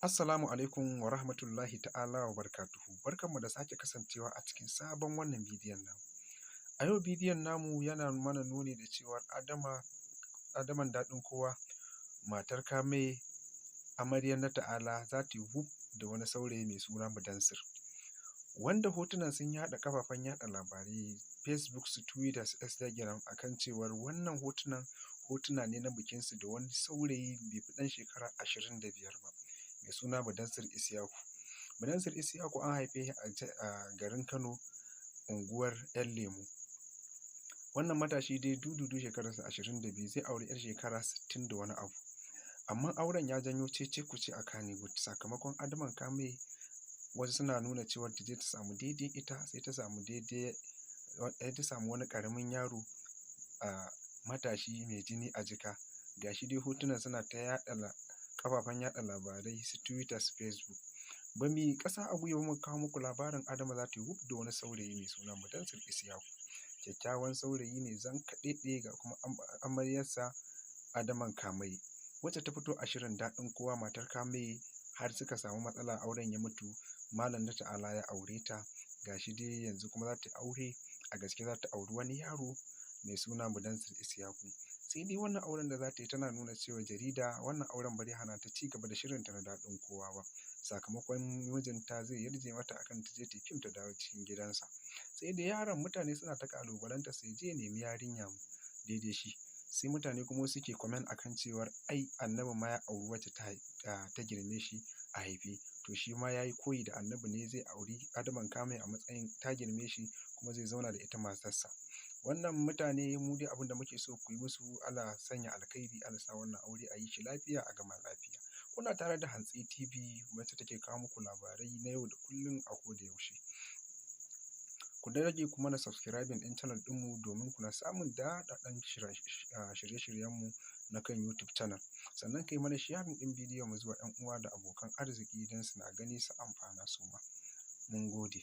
Assalamu alaikum wa rahmatullahi ta'ala wa barakatuhu. Barkanmu da sake kasancewa a cikin sabon wannan bidiyon namu. A yau bidiyon namu yana mana nuni da cewar Adaman daɗin kowa, matar Kame, amaryar na Ta'ala za ta yi wuf da wani saurayi mai suna Mudansir, wanda hotunan sun yaɗa kafafen yaɗa labarai Facebook, su Twitter, su Instagram akan cewar wannan hotuna ne na bikinsu da wani saurayi bai fi ɗan shekara 25 ba, mai suna Mudansir Isyaku. Mudansir Isyaku an haife shi a garin Kano, unguwar 'Yan Lemo. Wannan matashi dai dudu shekararsa 22, zai auri 'yar shekara 60 da wani abu. Amma auren ya janyo cece-kuce a Kannywood sakamakon Adaman Kame wasu suna nuna cewar ta je ta samu daidai ita, sai ta samu wani ƙaramin yaro matashi mai jini a jika. Ga shi dai hotunan suna ta yaɗa kafafen yaɗa labarai su Twitter, su Facebook. Ba mu yi ƙasa a gwiwa muka kawo muku labarin Adama za ta yi wuf da wani saurayi mai suna Mudansir Isyaku. Kyakkyawan saurayi ne zankaɗeɗe, ga kuma amaryarsa Adaman Kame, wacce ta fito a shirin daɗin kowa matar Kame, har suka samu matsala auren ya mutu. Malam na Ta'ala ya aure ta, ga shi dai yanzu kuma za ta yi aure, a gaske za ta auri wani yaro mai suna Mudansir Isyaku. Sai dai wannan auren da za ta yi tana nuna cewa jarida wannan auren ba zai hana ta ci gaba da shirinta na daɗin kowa ba, sakamakon mijinta zai yarje mata akan ta je ta yi fim ta dawo cikin gidansa. Sai dai yaron mutane suna ta ƙalubalanta sai je ya nemi yarinya daidai shi, sai mutane kuma suke comment akan cewar ai Annabi ma ya auri wacce ta girme shi a haife, to shi ma ya yi koyi da Annabi ne, zai auri Adaman Kame a matsayin ta girme shi kuma zai zauna da ita matarsa. Wannan mutane mu dai abin da muke so ku yi musu, Allah sanya alkhairi, Allah sa wannan aure a yi shi lafiya a gama lafiya. Kuna tare da Hantsi TV wacce take kawo muku labarai na yau da kullum a koda yaushe. Ku rage ku mana subscribing ɗin channel ɗinmu domin kuna samun daɗaɗɗen shirye-shiryenmu na kan YouTube channel. Sannan kai mana sharing ɗin bidiyon mu zuwa 'yan uwa da abokan arziki don suna gani su amfana su ma. Mun gode.